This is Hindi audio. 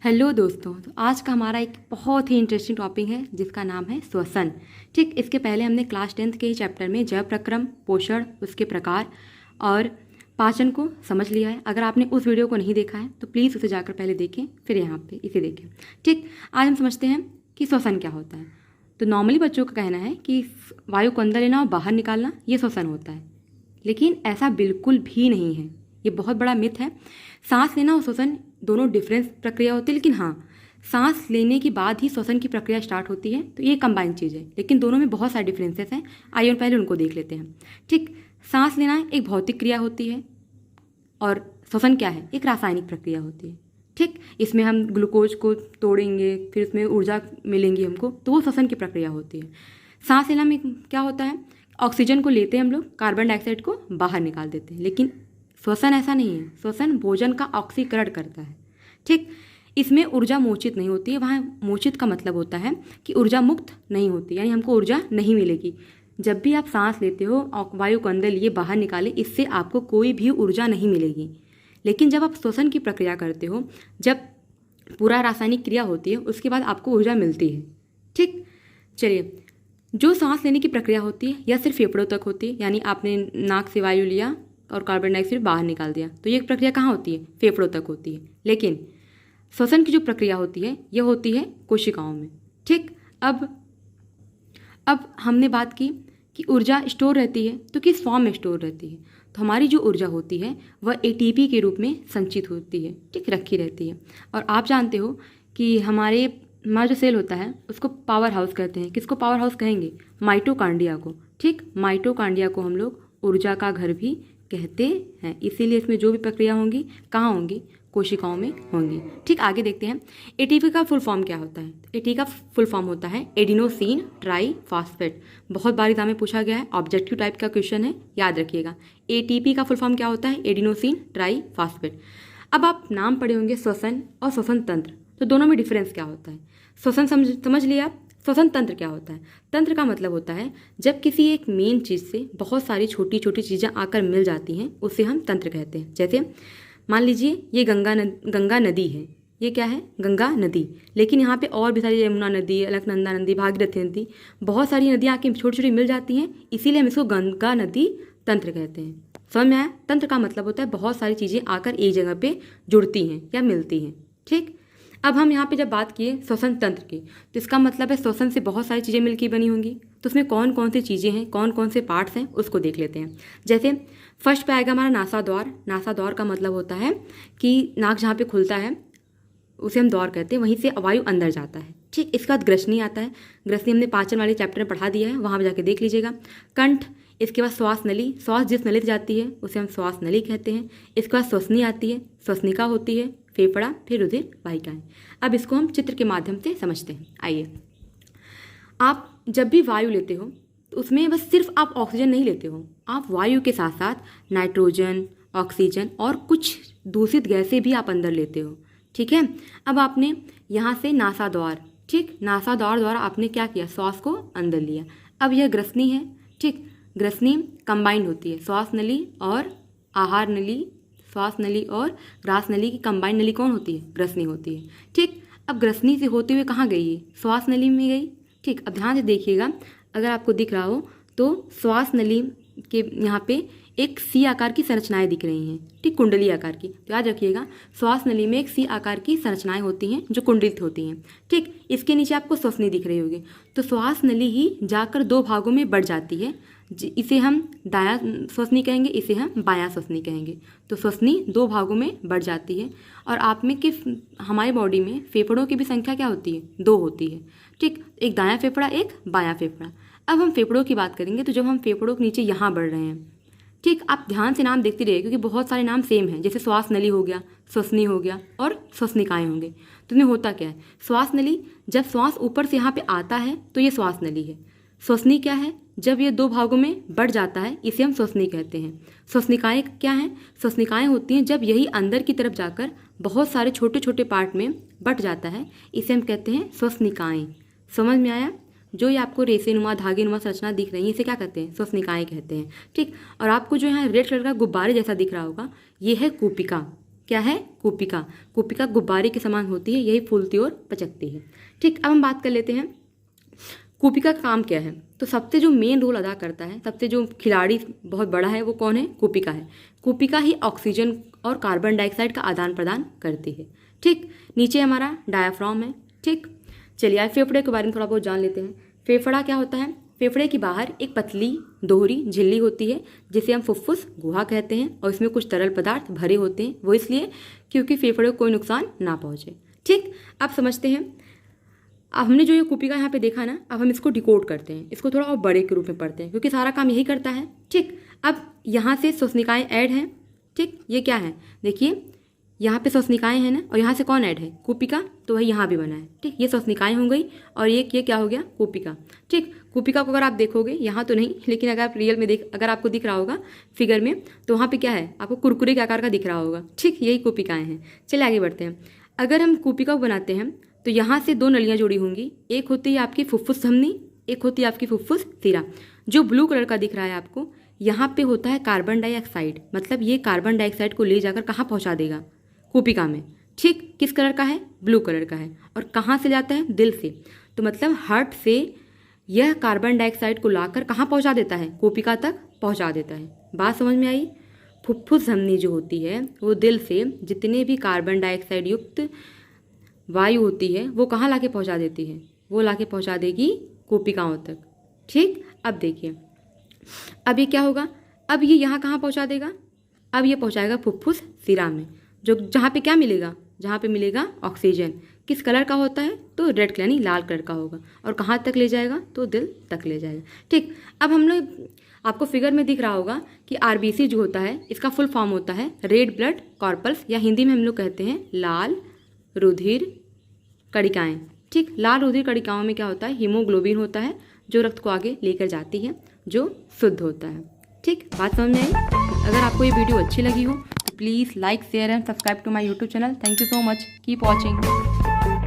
हेलो दोस्तों। तो आज का हमारा एक बहुत ही इंटरेस्टिंग टॉपिक है जिसका नाम है श्वसन। ठीक, इसके पहले हमने क्लास 10th के ही चैप्टर में जय प्रक्रम, पोषण, उसके प्रकार और पाचन को समझ लिया है। अगर आपने उस वीडियो को नहीं देखा है तो प्लीज़ उसे जाकर पहले देखें, फिर यहाँ पे इसे देखें। ठीक, आज हम समझते हैं कि श्वसन क्या होता है। तो नॉर्मली बच्चों का कहना है कि वायु को अंदर लेना और बाहर निकालना ये श्वसन होता है, लेकिन ऐसा बिल्कुल भी नहीं है। ये बहुत बड़ा मिथ है। सांस लेना और श्वसन दोनों डिफरेंस प्रक्रिया होती है, लेकिन हाँ, सांस लेने के बाद ही श्वसन की प्रक्रिया स्टार्ट होती है, तो ये कंबाइन चीज़ है, लेकिन दोनों में बहुत सारे डिफरेंसेस हैं। आइए हम पहले उनको देख लेते हैं। ठीक, सांस लेना एक भौतिक क्रिया होती है और श्वसन क्या है, एक रासायनिक प्रक्रिया होती है। ठीक, इसमें हम ग्लूकोज को तोड़ेंगे, फिर उसमें ऊर्जा मिलेंगी हमको, तो वो श्वसन की प्रक्रिया होती है। सांस लेना में क्या होता है, ऑक्सीजन को लेते हैं हम लोग, कार्बन डाइऑक्साइड को बाहर निकाल देते हैं, लेकिन श्वसन ऐसा नहीं है। श्वसन भोजन का ऑक्सीकरण करता है। ठीक, इसमें ऊर्जा मोचित नहीं होती है। वहाँ मोचित का मतलब होता है कि ऊर्जा मुक्त नहीं होती, यानी हमको ऊर्जा नहीं मिलेगी। जब भी आप सांस लेते हो, वायु को अंदर लिए बाहर निकाले, इससे आपको कोई भी ऊर्जा नहीं मिलेगी। लेकिन जब आप श्वसन की प्रक्रिया करते हो, जब पूरा रासायनिक क्रिया होती है, उसके बाद आपको ऊर्जा मिलती है। ठीक, चलिए, जो सांस लेने की प्रक्रिया होती है यह सिर्फ फेफड़ों तक होती है, यानी आपने नाक से वायु लिया और कार्बन डाइऑक्साइड बाहर निकाल दिया, तो ये प्रक्रिया कहाँ होती है, फेफड़ों तक होती है। लेकिन श्वसन की जो प्रक्रिया होती है यह होती है कोशिकाओं में। ठीक, अब हमने बात की कि ऊर्जा स्टोर रहती है, तो किस फॉर्म में स्टोर रहती है। तो हमारी जो ऊर्जा होती है वह एटीपी के रूप में संचित होती है। ठीक, रखी रहती है। और आप जानते हो कि हमारा जो सेल होता है उसको पावर हाउस कहते हैं। किसको पावर हाउस कहेंगे, माइटोकांड्रिया को। ठीक, माइटोकांड्रिया को हम लोग ऊर्जा का घर भी कहते हैं। इसीलिए इसमें जो भी प्रक्रिया होंगी कहाँ होंगी, कोशिकाओं में होंगी। ठीक, आगे देखते हैं एटीपी का फुल फॉर्म क्या होता है। एटीपी का फुल फॉर्म होता है एडिनोसिन ट्राईफॉस्फेट। बहुत बार एग्जाम में पूछा गया है, ऑब्जेक्टिव टाइप का क्वेश्चन है, याद रखिएगा। एटीपी का फुल फॉर्म क्या होता है, एडिनोसिन ट्राईफॉस्फेट। अब आप नाम पढ़े होंगे श्वसन और श्वसन तंत्र, तो दोनों में डिफरेंस क्या होता है। श्वसन समझ लिया। श्वसन तंत्र क्या होता है। तंत्र का मतलब होता है जब किसी एक मेन चीज़ से बहुत सारी छोटी छोटी चीज़ें आकर मिल जाती हैं, उसे हम तंत्र कहते हैं। जैसे मान लीजिए ये गंगा नदी है। ये क्या है, गंगा नदी, लेकिन यहाँ पे और भी सारी, यमुना नदी, अलकनंदा नदी, भागीरथी नदी, बहुत सारी नदियाँ आके छोटी छोटी मिल जाती हैं, इसीलिए हम इसको गंगा नदी तंत्र कहते हैं। समझ में आया। तंत्र का मतलब होता है बहुत सारी चीज़ें आकर एक जगह पे जुड़ती हैं या मिलती हैं। ठीक, अब हम यहाँ पे जब बात किए श्वसन तंत्र की, तो इसका मतलब है श्वसन से बहुत सारी चीज़ें मिलकर बनी होंगी। तो उसमें कौन कौन सी चीज़ें हैं, कौन कौन से पार्ट्स हैं, उसको देख लेते हैं। जैसे फर्स्ट पे आएगा हमारा नासाद्वार। नासाद्वार का मतलब होता है कि नाक जहाँ पे खुलता है उसे हम द्वार कहते हैं, वहीं से वायु अंदर जाता है। ठीक, इसके बाद ग्रसनी आता है। ग्रसनी हमने पाचन वाले चैप्टर में पढ़ा दिया है, वहाँ पर जाके देख लीजिएगा। कंठ, इसके बाद श्वास नली, श्वास जिस नली से जाती है उसे हम श्वास नली कहते हैं। इसके बाद श्वसनी आती है, श्वसनिका होती है, फेफड़ा, फिर रुधिर वाहिकाएं। अब इसको हम चित्र के माध्यम से समझते हैं। आइए, आप जब भी वायु लेते हो तो उसमें बस सिर्फ आप ऑक्सीजन नहीं लेते हो, आप वायु के साथ साथ नाइट्रोजन, ऑक्सीजन और कुछ दूषित गैसें भी आप अंदर लेते हो। ठीक है, अब आपने यहाँ से नासाद्वार, ठीक, नासाद्वार द्वारा आपने क्या किया, श्वास को अंदर लिया। अब यह ग्रसनी है। ठीक, ग्रसनी कंबाइंड होती है, श्वास नली और आहार नली, श्वास नली और ग्रास नली की कंबाइंड नली कौन होती है, ग्रसनी होती है। ठीक, अब ग्रसनी से होते हुए कहाँ गई है, श्वास नली में गई। ठीक, अब ध्यान से देखिएगा, अगर आपको दिख रहा हो तो श्वास नली के यहाँ पे एक सी आकार की संरचनाएं दिख रही हैं। ठीक, कुंडली आकार की। तो याद रखिएगा, श्वास नली में एक सी आकार की संरचनाएं होती हैं जो कुंडलित होती हैं। ठीक, इसके नीचे आपको श्वसनी दिख रही होगी। तो श्वास नली ही जाकर दो भागों में बढ़ जाती है, इसे हम दायां श्वसनी कहेंगे, इसे हम बायां श्वसनी कहेंगे। तो श्वसनी दो भागों में बढ़ जाती है। और आप में कि हमारे बॉडी में फेफड़ों की भी संख्या क्या होती है, दो होती है। ठीक, एक दायां फेफड़ा, एक बायां फेफड़ा। अब हम फेफड़ों की बात करेंगे, तो जब हम फेफड़ों के नीचे यहाँ बढ़ रहे हैं, ठीक, आप ध्यान से नाम देखते रहिए क्योंकि बहुत सारे नाम सेम हैं। जैसे श्वास नली हो गया, श्वसनी हो गया और श्वसनिकाएं होंगे। तो इनमें होता क्या है, श्वास नली, जब श्वास ऊपर से यहाँ पे आता है तो ये श्वास नली है। श्वसनी क्या है, जब ये दो भागों में बढ़ जाता है, इसे हम श्वसनी कहते हैं। श्वसनिकाएं क्या हैं, श्वसनिकाएं होती हैं जब यही अंदर की तरफ जाकर बहुत सारे छोटे छोटे पार्ट में बट जाता है, इसे हम कहते हैं श्वसनिकाएं। समझ में आया। जो ये आपको रेशेनुमा, धागेनुमा संरचना दिख रही है, इसे क्या कहते हैं, श्वसनिकाएं कहते हैं। ठीक, और आपको जो यहाँ रेड कलर का गुब्बारे जैसा दिख रहा होगा, ये है कूपिका। क्या है? कूपिका। कूपिका गुब्बारे के समान होती है, यही फूलती और पचकती है। ठीक, अब हम बात कर लेते हैं कूपिका का काम क्या है। तो सबसे जो मेन रोल अदा करता है, सबसे जो खिलाड़ी बहुत बड़ा है, वो कौन है? कूपिका है। कूपिका ही ऑक्सीजन और कार्बन डाइऑक्साइड का आदान प्रदान करती है। ठीक, नीचे हमारा डायाफ्राम है। ठीक, चलिए आज फेफड़े के बारे में थोड़ा बहुत जान लेते हैं। फेफड़ा क्या होता है? फेफड़े के बाहर एक पतली दोहरी झिल्ली होती है जिसे हम फुफ्फुस गुहा कहते हैं, और इसमें कुछ तरल पदार्थ भरे होते हैं। वो इसलिए क्योंकि फेफड़े को कोई नुकसान ना पहुंचे। ठीक, अब समझते हैं। अब हमने जो ये कूपिका यहाँ पे देखा ना, अब हम इसको डिकोड करते हैं, इसको थोड़ा और बड़े के रूप में पढ़ते हैं क्योंकि सारा काम यही करता है। ठीक, अब यहाँ से श्वसनिकाएँ ऐड हैं। ठीक, ये क्या है? देखिए यहाँ पे श्वसनिकाएँ हैं ना, और यहाँ से कौन ऐड है? कूपिका। तो वही यहाँ भी बना है। ठीक, ये श्वसनिकाएँ हो गई और ये क्या हो गया? कूपिका। ठीक, कूपिका को अगर आप देखोगे, यहाँ तो नहीं, लेकिन अगर आप रियल में अगर आपको दिख रहा होगा फिगर में, तो वहाँ पे क्या है? आपको कुरकुरे के आकार का दिख रहा होगा। ठीक, यही कूपिकाएँ हैं। चलिए आगे बढ़ते हैं। अगर हम कूपिका को बनाते हैं तो यहाँ से दो नलियाँ जुड़ी होंगी। एक होती है आपकी फुफ्फुस धमनी, एक होती है आपकी फुफ्फुस सिरा। जो ब्लू कलर का दिख रहा है आपको, यहाँ पे होता है कार्बन डाइऑक्साइड। मतलब ये कार्बन डाइऑक्साइड को ले जाकर कहाँ पहुँचा देगा? कूपिका में। ठीक, किस कलर का है? ब्लू कलर का है। और कहाँ से जाता है? दिल से। तो मतलब हार्ट से यह कार्बन डाइऑक्साइड को लाकर कहाँ पहुँचा देता है? कूपिका तक पहुँचा देता है। बात समझ में आई? फुफ्फुस धमनी जो होती है वो दिल से जितने भी कार्बन डाइऑक्साइड युक्त वायु होती है वो कहाँ लाके पहुँचा देती है? वो लाके पहुँचा देगी कूपिकाओं तक। ठीक, अब देखिए, अब ये क्या होगा? अब ये यहाँ कहाँ पहुँचा देगा? अब ये पहुँचाएगा फुफ्फुस सिरा में, जो जहाँ पे क्या मिलेगा? जहाँ पे मिलेगा ऑक्सीजन। किस कलर का होता है? तो रेड कलर यानी लाल कलर का होगा। और कहाँ तक ले जाएगा? तो दिल तक ले जाएगा। ठीक, अब हम लोग आपको फिगर में दिख रहा होगा कि आरबीसी जो होता है इसका फुल फॉर्म होता है रेड ब्लड कॉर्पल्स, या हिंदी में हम लोग कहते हैं लाल रुधिर कणिकाएँ। ठीक, लाल रुधिर कणिकाओं में क्या होता है? हीमोग्लोबिन होता है जो रक्त को आगे लेकर जाती है, जो शुद्ध होता है। ठीक, बात समझ में आई? अगर आपको ये वीडियो अच्छी लगी हो तो please like share and subscribe to my YouTube channel. Thank you so much, keep watching.